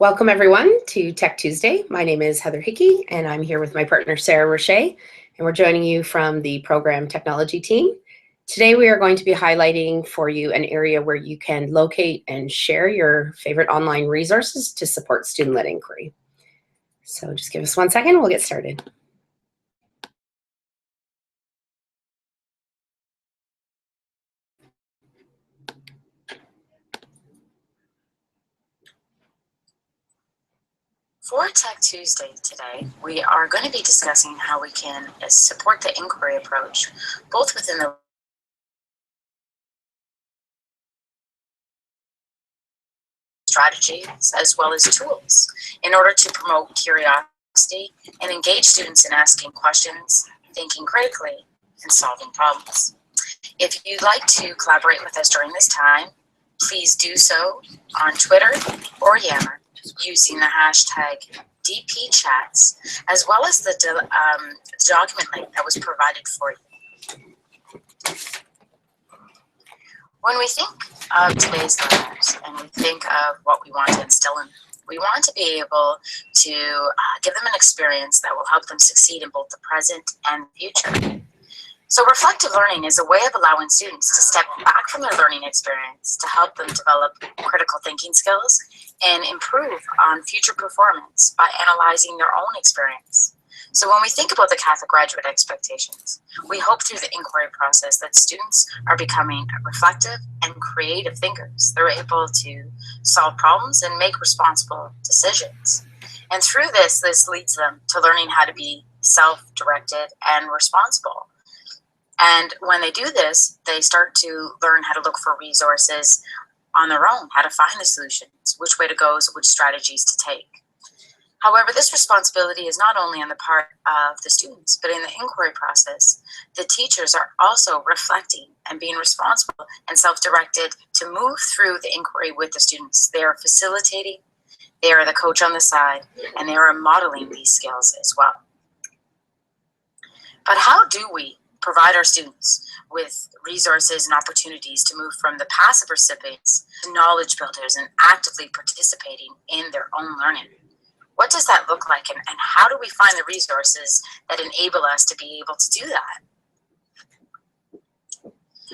Welcome everyone to Tech Tuesday. My name is Heather Hickey and I'm here with my partner Sarah Roche, and we're joining you from the program technology team. Today we are going to be highlighting for you an area where you can locate and share your favorite online resources to support student-led inquiry. So just give us 1 second, we'll get started. For Tech Tuesday today, we are going to be discussing how we can support the inquiry approach, both within the strategies as well as tools, in order to promote curiosity and engage students in asking questions, thinking critically, and solving problems. If you'd like to collaborate with us during this time, please do so on Twitter or Yammer using the hashtag DPChats, as well as the document link that was provided for you. When we think of today's learners and we think of what we want to instill in them, we want to be able to give them an experience that will help them succeed in both the present and the future. So reflective learning is a way of allowing students to step back from their learning experience to help them develop critical thinking skills and improve on future performance by analyzing their own experience. So when we think about the Catholic graduate expectations, we hope through the inquiry process that students are becoming reflective and creative thinkers. They're able to solve problems and make responsible decisions. And through this leads them to learning how to be self-directed and responsible. And when they do this, they start to learn how to look for resources on their own, how to find the solutions, which way to go, which strategies to take. However, this responsibility is not only on the part of the students, but in the inquiry process, the teachers are also reflecting and being responsible and self-directed to move through the inquiry with the students. They are facilitating, they are the coach on the side, and they are modeling these skills as well. But how do we provide our students with resources and opportunities to move from the passive recipients to knowledge builders and actively participating in their own learning? What does that look like, and how do we find the resources that enable us to be able to do that?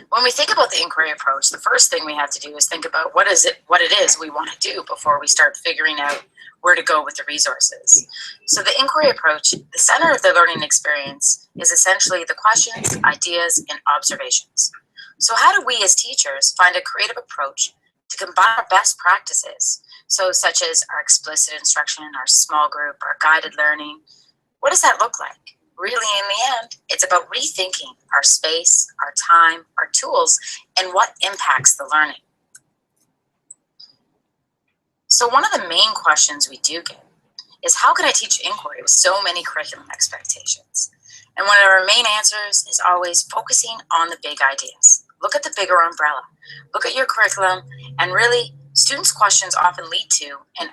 When we think about the inquiry approach, the first thing we have to do is think about what it is we want to do before we start figuring out where to go with the resources. So the inquiry approach, the center of the learning experience, is essentially the questions, ideas, and observations. So how do we as teachers find a creative approach to combine our best practices, so such as our explicit instruction, our small group, our guided learning? What does that look like? Really, in the end, it's about rethinking our space, our time, our tools, and what impacts the learning. So one of the main questions we do get is, how can I teach inquiry with so many curriculum expectations? And one of our main answers is always focusing on the big ideas. Look at the bigger umbrella. Look at your curriculum, and really, students' questions often lead to and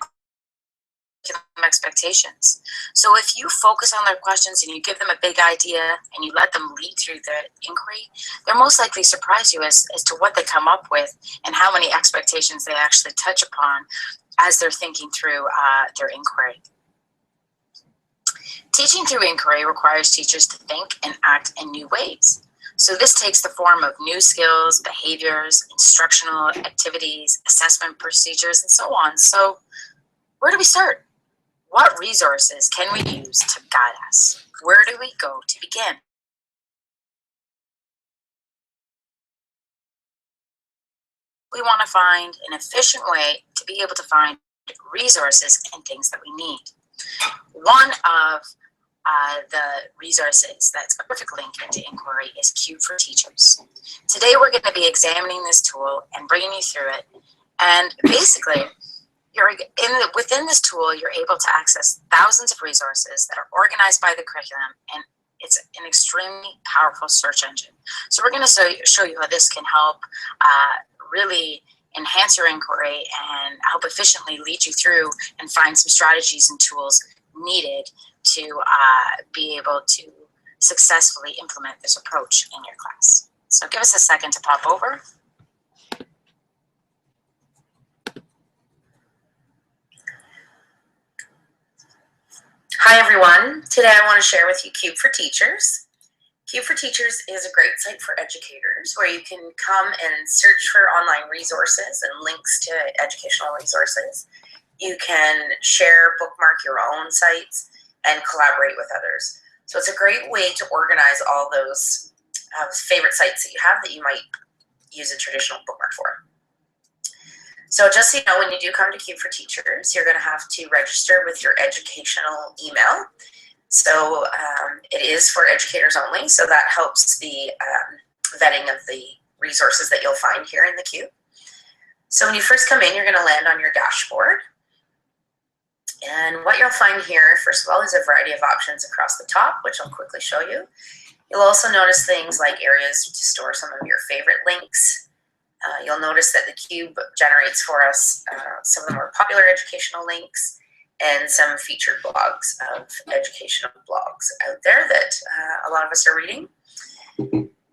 expectations. So if you focus on their questions and you give them a big idea and you let them lead through the inquiry, they'll most likely surprise you as to what they come up with and how many expectations they actually touch upon as they're thinking through their inquiry. Teaching through inquiry requires teachers to think and act in new ways. So this takes the form of new skills, behaviors, instructional activities, assessment procedures, and so on. So where do we start? What resources can we use to guide us? Where do we go to begin? We want to find an efficient way to be able to find resources and things that we need. One of the resources that's a perfect link into inquiry is Cube for Teachers. Today we're going to be examining this tool and bringing you through it. And basically, within this tool, you're able to access thousands of resources that are organized by the curriculum, and it's an extremely powerful search engine. So we're going to show you how this can help really enhance your inquiry and help efficiently lead you through and find some strategies and tools needed to be able to successfully implement this approach in your class. So give us a second to pop over. Hi everyone. Today I want to share with you Cube for Teachers. Cube for Teachers is a great site for educators where you can come and search for online resources and links to educational resources. You can share, bookmark your own sites, and collaborate with others. So it's a great way to organize all those favorite sites that you have that you might use a traditional bookmark for. So just so you know, when you do come to Cube for Teachers, you're going to have to register with your educational email. So it is for educators only, so that helps the vetting of the resources that you'll find here in the Cube. So when you first come in, you're going to land on your dashboard. And what you'll find here, first of all, is a variety of options across the top, which I'll quickly show you. You'll also notice things like areas to store some of your favorite links. You'll notice that the Cube generates for us some of the more popular educational links and some featured blogs of educational blogs out there that a lot of us are reading.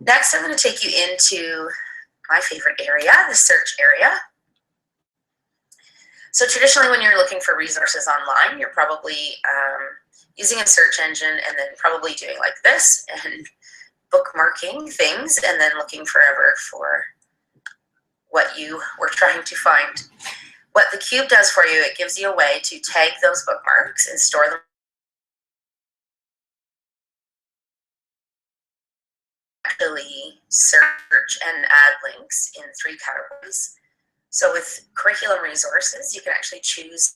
Next, I'm going to take you into my favorite area, the search area. So traditionally, when you're looking for resources online, you're probably using a search engine and then probably doing like this and bookmarking things and then looking forever for what you were trying to find. What the Cube does for you, it gives you a way to tag those bookmarks and store them. Actually search and add links in 3 categories. So with curriculum resources, you can actually choose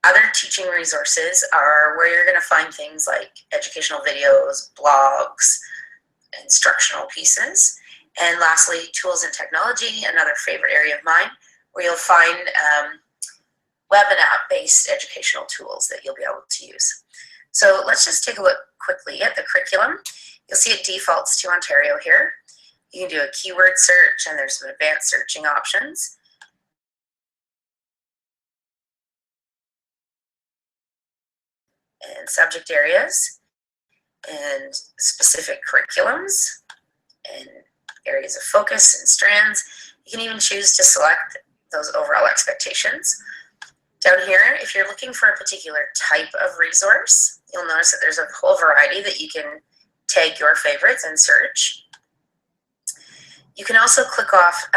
other teaching resources are where you're going to find things like educational videos, blogs, instructional pieces. And lastly, tools and technology, another favorite area of mine, where you'll find web and app-based educational tools that you'll be able to use. So let's just take a look quickly at the curriculum. You'll see it defaults to Ontario here. You can do a keyword search, and there's some advanced searching options. And subject areas, and specific curriculums, and areas of focus and strands. You can even choose to select those overall expectations. Down here, if you're looking for a particular type of resource, you'll notice that there's a whole variety that you can tag your favorites and search. You can also click off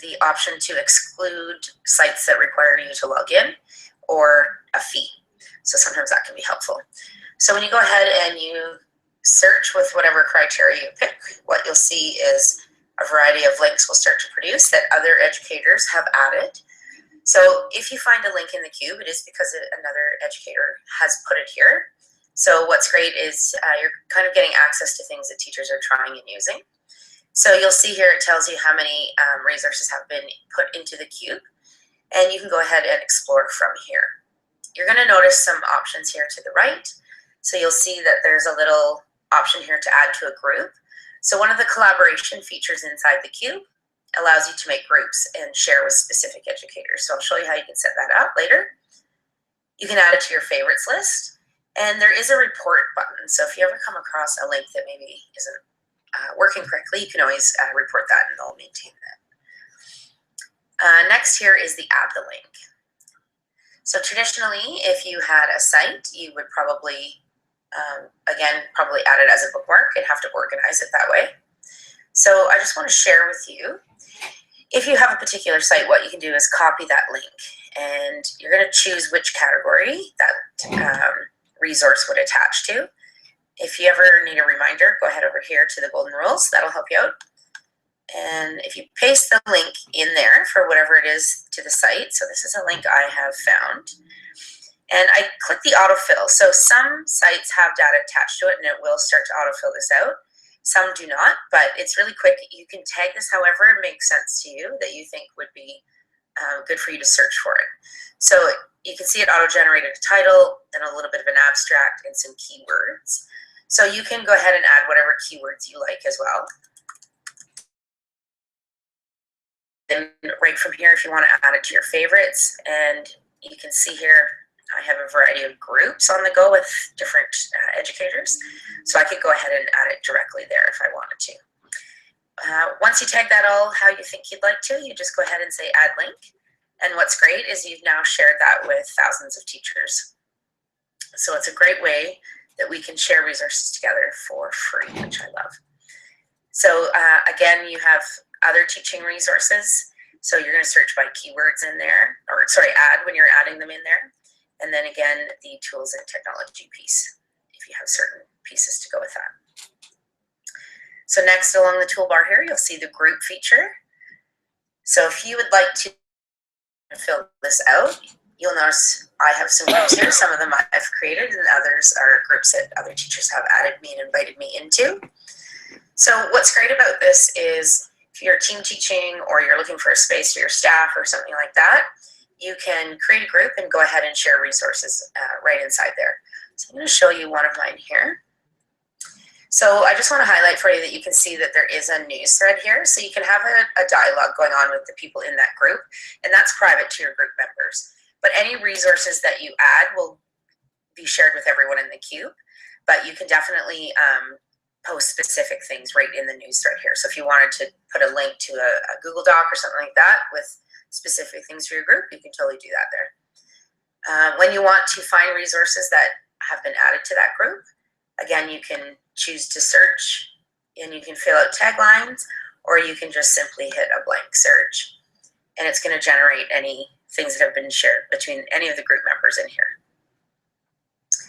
the option to exclude sites that require you to log in or a fee. So sometimes that can be helpful. So when you go ahead and you search with whatever criteria you pick, what you'll see is a variety of links will start to produce that other educators have added. So if you find a link in the Cube, it is because another educator has put it here. So what's great is you're kind of getting access to things that teachers are trying and using. So you'll see here it tells you how many resources have been put into the Cube, and you can go ahead and explore from here. You're going to notice some options here to the right. So you'll see that there's a little option here to add to a group. So one of the collaboration features inside the Cube allows you to make groups and share with specific educators. So I'll show you how you can set that up later. You can add it to your favorites list. And there is a report button. So if you ever come across a link that maybe isn't working correctly, you can always report that and they'll maintain that. Next here is the add the link. So traditionally, if you had a site, you would probably, probably add it as a bookmark and have to organize it that way. So I just want to share with you, if you have a particular site, what you can do is copy that link, and you're going to choose which category that resource would attach to. If you ever need a reminder, go ahead over here to the golden rules. That'll help you out. And if you paste the link in there for whatever it is to the site, so this is a link I have found, and I click the autofill. So some sites have data attached to it and it will start to autofill this out. Some do not, but it's really quick. You can tag this however it makes sense to you that you think would be good for you to search for it. So you can see it auto-generated a title, then a little bit of an abstract and some keywords. So you can go ahead and add whatever keywords you like as well. Then right from here, if you want to add it to your favorites, and you can see here, I have a variety of groups on the go with different educators. So I could go ahead and add it directly there if I wanted to. Once you tag that all how you think you'd like to, you just go ahead and say add link. And what's great is you've now shared that with thousands of teachers. So it's a great way that we can share resources together for free, which I love. So again, you have other teaching resources. So you're going to search by keywords in there, or sorry, add when you're adding them in there. And then again, the tools and technology piece, if you have certain pieces to go with that. So next along the toolbar here, you'll see the group feature. So if you would like to fill this out, you'll notice I have some groups here. Some of them I've created, and others are groups that other teachers have added me and invited me into. So what's great about this is if you're team teaching or you're looking for a space for your staff or something like that, you can create a group and go ahead and share resources right inside there. So I'm going to show you one of mine here. So I just want to highlight for you that you can see that there is a news thread here. So you can have a dialogue going on with the people in that group, and that's private to your group members. But any resources that you add will be shared with everyone in the cube, but you can definitely post specific things right in the news thread here. So if you wanted to put a link to a Google Doc or something like that with specific things for your group, you can totally do that there. When you want to find resources that have been added to that group, again, you can choose to search and you can fill out taglines, or you can just simply hit a blank search and it's going to generate any things that have been shared between any of the group members in here.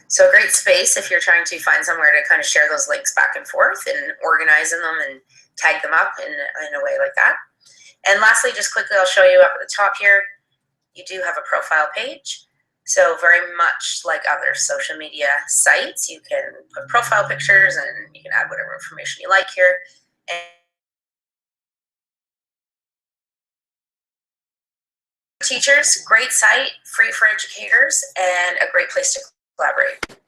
So a great space if you're trying to find somewhere to kind of share those links back and forth and organize them and tag them up in a way like that. And lastly, just quickly, I'll show you up at the top here, you do have a profile page. So very much like other social media sites, you can put profile pictures and you can add whatever information you like here. And teachers, great site, free for educators, and a great place to collaborate.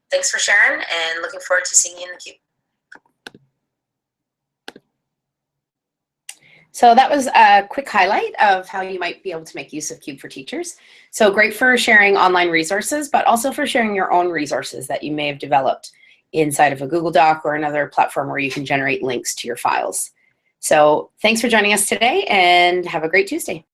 Thanks for sharing, and looking forward to seeing you in the cube. So that was a quick highlight of how you might be able to make use of Cube for Teachers. So great for sharing online resources, but also for sharing your own resources that you may have developed inside of a Google Doc or another platform where you can generate links to your files. So thanks for joining us today, and have a great Tuesday.